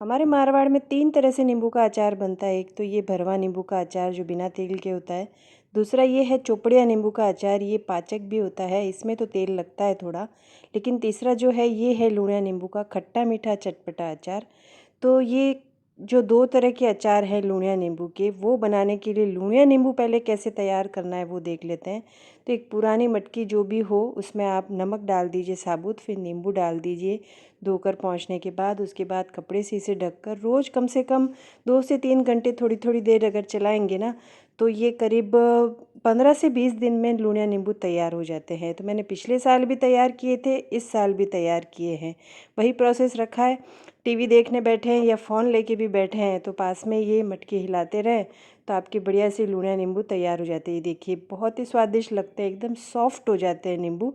हमारे मारवाड़ में 3 तरह से नींबू का अचार बनता है। एक तो ये भरवा नींबू का अचार जो बिना तेल के होता है। दूसरा ये है चोपड़िया नींबू का अचार, ये पाचक भी होता है, इसमें तो तेल लगता है थोड़ा। लेकिन तीसरा जो है ये है लूणिया नींबू का खट्टा मीठा चटपटा अचार। तो ये जो 2 तरह के अचार हैं लूणिया नींबू के, वो बनाने के लिए लूणिया नींबू पहले कैसे तैयार करना है वो देख लेते हैं। तो एक पुरानी मटकी जो भी हो उसमें आप नमक डाल दीजिए साबुत, फिर नींबू डाल दीजिए धोकर पोंछने के बाद। उसके बाद कपड़े से इसे ढककर रोज़ कम से कम 2 से 3 घंटे थोड़ी थोड़ी देर अगर चलाएंगे ना, तो ये करीब 15 से 20 दिन में लूणिया नींबू तैयार हो जाते हैं। तो मैंने पिछले साल भी तैयार किए थे, इस साल भी तैयार किए हैं। वही प्रोसेस रखा है। टीवी देखने बैठे हैं या फ़ोन लेके भी बैठे हैं तो पास में ये मटकी हिलाते रहें तो आपके बढ़िया से लूणिया नींबू तैयार हो जाते हैं। देखिए बहुत ही स्वादिष्ट लगते हैं, एकदम सॉफ्ट हो जाते हैं नींबू।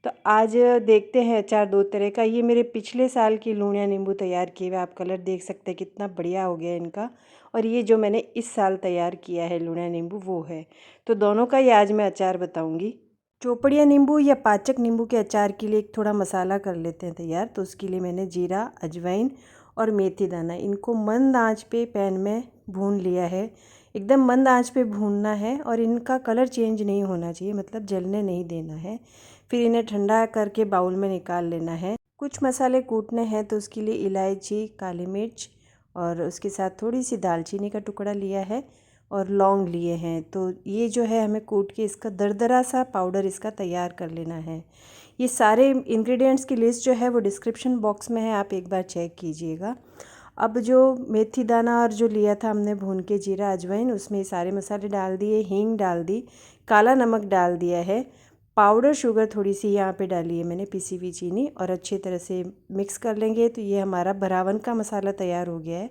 तो आज देखते हैं अचार 2 तरह का। ये मेरे पिछले साल की लूणिया नींबू तैयार किए हुए, आप कलर देख सकते हैं कितना बढ़िया हो गया इनका। और ये जो मैंने इस साल तैयार किया है लूणिया नींबू वो है। तो दोनों का ही आज मैं अचार बताऊँगी। चोपड़िया नींबू या पाचक नींबू के अचार के लिए एक थोड़ा मसाला कर लेते हैं तैयार। तो उसके लिए मैंने जीरा, अजवाइन और मेथी दाना, इनको मंद आंच पे पैन में भून लिया है। एकदम मंद आंच पे भूनना है और इनका कलर चेंज नहीं होना चाहिए, मतलब जलने नहीं देना है। फिर इन्हें ठंडा करके बाउल में निकाल लेना है। कुछ मसाले कूटने हैं तो उसके लिए इलायची, काली मिर्च और उसके साथ थोड़ी सी दालचीनी का टुकड़ा लिया है और लौंग लिए हैं। तो ये जो है हमें कूट के इसका दरदरा सा पाउडर इसका तैयार कर लेना है। ये सारे इंग्रेडिएंट्स की लिस्ट जो है वो डिस्क्रिप्शन बॉक्स में है, आप एक बार चेक कीजिएगा। अब जो मेथी दाना और जो लिया था हमने भून के जीरा अजवाइन, उसमें ये सारे मसाले डाल दिए, हींग डाल दी, काला नमक डाल दिया है, पाउडर शुगर थोड़ी सी यहाँ पे डाली है मैंने, पिसी हुई चीनी, और अच्छी तरह से मिक्स कर लेंगे। तो ये हमारा भरावन का मसाला तैयार हो गया है।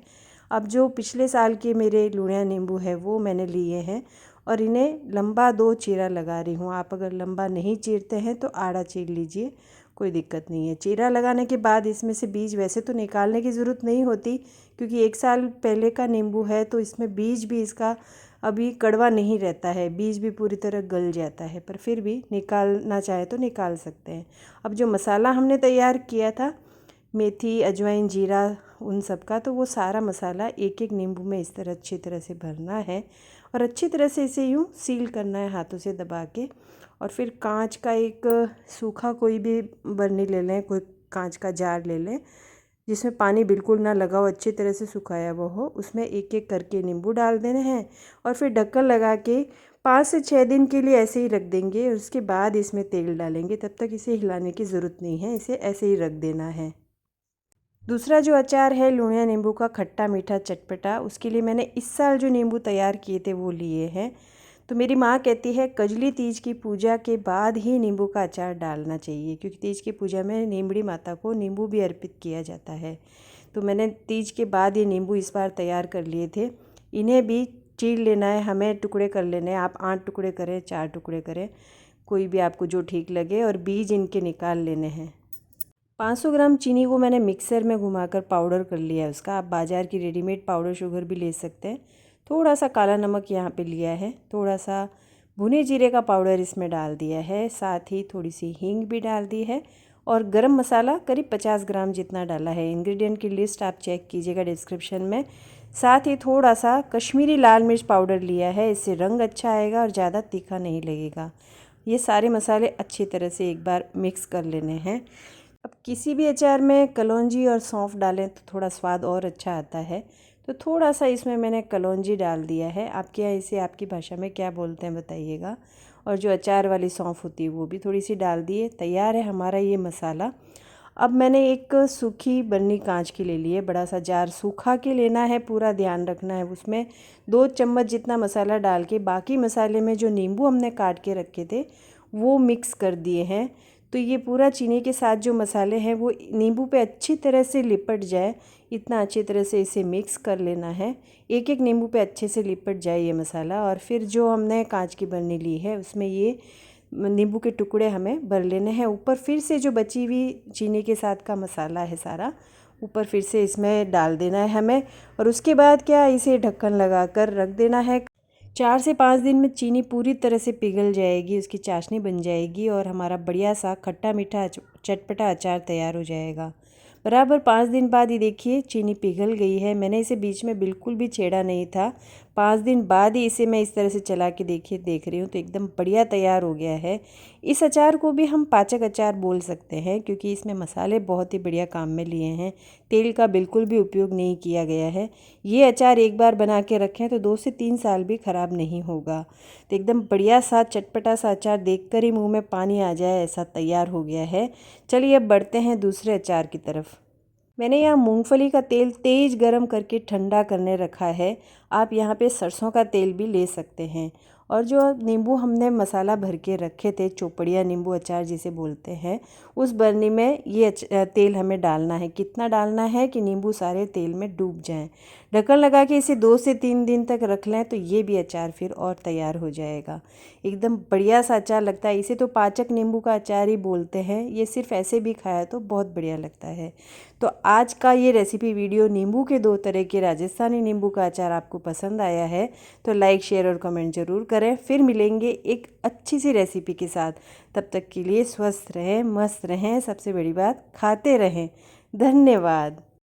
अब जो पिछले साल के मेरे लूणिया नींबू है वो मैंने लिए हैं और इन्हें लंबा 2 चीरा लगा रही हूँ। आप अगर लंबा नहीं चीरते हैं तो आड़ा चीर लीजिए, कोई दिक्कत नहीं है। चीरा लगाने के बाद इसमें से बीज वैसे तो निकालने की ज़रूरत नहीं होती, क्योंकि 1 साल पहले का नींबू है तो इसमें बीज भी इसका अभी कड़वा नहीं रहता है, बीज भी पूरी तरह गल जाता है, पर फिर भी निकालना चाहे तो निकाल सकते हैं। अब जो मसाला हमने तैयार किया था मेथी, अजवाइन, जीरा, उन सब का, तो वो सारा मसाला एक एक नींबू में इस तरह अच्छी तरह से भरना है और अच्छी तरह से इसे यूँ सील करना है हाथों से दबा के। और फिर कांच का एक सूखा कोई भी बर्नी ले लें, कोई कांच का जार ले लें जिसमें पानी बिल्कुल ना लगा हो, अच्छी तरह से सुखाया हुआ हो, उसमें एक एक करके नींबू डाल देने हैं और फिर ढक्कन लगा के 5 से 6 दिन के लिए ऐसे ही रख देंगे। उसके बाद इसमें तेल डालेंगे, तब तक इसे हिलाने की ज़रूरत नहीं है, इसे ऐसे ही रख देना है। दूसरा जो अचार है लूणिया नींबू का खट्टा मीठा चटपटा, उसके लिए मैंने इस साल जो नींबू तैयार किए थे वो लिए हैं। तो मेरी माँ कहती है कजली तीज की पूजा के बाद ही नींबू का अचार डालना चाहिए, क्योंकि तीज की पूजा में नीमड़ी माता को नींबू भी अर्पित किया जाता है। तो मैंने तीज के बाद ये नींबू इस बार तैयार कर लिए थे। इन्हें भी चीर लेना है, हमें टुकड़े कर लेने हैं। आप 8 टुकड़े करें, 4 टुकड़े करें, कोई भी आपको जो ठीक लगे, और बीज इनके निकाल लेने हैं। 500 ग्राम चीनी को मैंने मिक्सर में घुमाकर पाउडर कर लिया है उसका। आप बाज़ार की रेडीमेड पाउडर शुगर भी ले सकते हैं। थोड़ा सा काला नमक यहाँ पे लिया है, थोड़ा सा भुने जीरे का पाउडर इसमें डाल दिया है, साथ ही थोड़ी सी हींग भी डाल दी है और गरम मसाला करीब 50 ग्राम जितना डाला है। इंग्रेडिएंट की लिस्ट आप चेक कीजिएगा डिस्क्रिप्शन में। साथ ही थोड़ा सा कश्मीरी लाल मिर्च पाउडर लिया है, इससे रंग अच्छा आएगा और ज़्यादा तीखा नहीं लगेगा। ये सारे मसाले अच्छी तरह से एक बार मिक्स कर लेने हैं। अब किसी भी अचार में कलौंजी और सौंफ डालें तो थोड़ा स्वाद और अच्छा आता है, तो थोड़ा सा इसमें मैंने कलौंजी डाल दिया है। आपके यहाँ इसे आपकी भाषा में क्या बोलते हैं बताइएगा। और जो अचार वाली सौंफ होती है वो भी थोड़ी सी डाल दिए। तैयार है हमारा ये मसाला। अब मैंने एक सूखी बर्नी कांच की ले ली है, बड़ा सा जार सूखा के लेना है, पूरा ध्यान रखना है। उसमें 2 चम्मच जितना मसाला डाल के बाकी मसाले में जो नींबू हमने काट के रखे थे वो मिक्स कर दिए हैं। तो ये पूरा चीनी के साथ जो मसाले हैं वो नींबू पे अच्छी तरह से लिपट जाए, इतना अच्छी तरह से इसे मिक्स कर लेना है। एक एक नींबू पे अच्छे से लिपट जाए ये मसाला। और फिर जो हमने कांच की बर्नी ली है उसमें ये नींबू के टुकड़े हमें भर लेने हैं। ऊपर फिर से जो बची हुई चीनी के साथ का मसाला है सारा ऊपर फिर से इसमें डाल देना है हमें। और उसके बाद क्या, इसे ढक्कन लगा कर रख देना है। 4 से 5 दिन में चीनी पूरी तरह से पिघल जाएगी, उसकी चाशनी बन जाएगी और हमारा बढ़िया सा खट्टा मीठा चटपटा अचार तैयार हो जाएगा। बराबर 5 दिन बाद ये देखिए चीनी पिघल गई है। मैंने इसे बीच में बिल्कुल भी छेड़ा नहीं था। 5 दिन बाद ही इसे मैं इस तरह से चला के देख रही हूँ तो एकदम बढ़िया तैयार हो गया है। इस अचार को भी हम पाचक अचार बोल सकते हैं क्योंकि इसमें मसाले बहुत ही बढ़िया काम में लिए हैं। तेल का बिल्कुल भी उपयोग नहीं किया गया है। ये अचार एक बार बना के रखें तो 2 से 3 साल भी ख़राब नहीं होगा। तो एकदम बढ़िया सा चटपटा सा अचार देखकर ही मुंह में पानी आ जाए ऐसा तैयार हो गया है। चलिए अब बढ़ते हैं दूसरे अचार की तरफ। मैंने यहाँ मूंगफली का तेल तेज़ गरम करके ठंडा करने रखा है। आप यहाँ पे सरसों का तेल भी ले सकते हैं। और जो नींबू हमने मसाला भर के रखे थे, चोपड़िया नींबू अचार जिसे बोलते हैं, उस बरनी में ये तेल हमें डालना है। कितना डालना है कि नींबू सारे तेल में डूब जाएं। ढक्कन लगा के इसे 2 से 3 दिन तक रख लें तो ये भी अचार फिर और तैयार हो जाएगा। एकदम बढ़िया सा अचार लगता है। इसे तो पाचक नींबू का अचार ही बोलते हैं। ये सिर्फ ऐसे भी खाया तो बहुत बढ़िया लगता है। तो आज का ये रेसिपी वीडियो नींबू के 2 तरह के राजस्थानी नींबू का अचार आपको पसंद आया है तो लाइक शेयर और कमेंट ज़रूर करें। फिर मिलेंगे एक अच्छी सी रेसिपी के साथ। तब तक के लिए स्वस्थ रहें, मस्त रहें, सबसे बड़ी बात खाते रहें। धन्यवाद।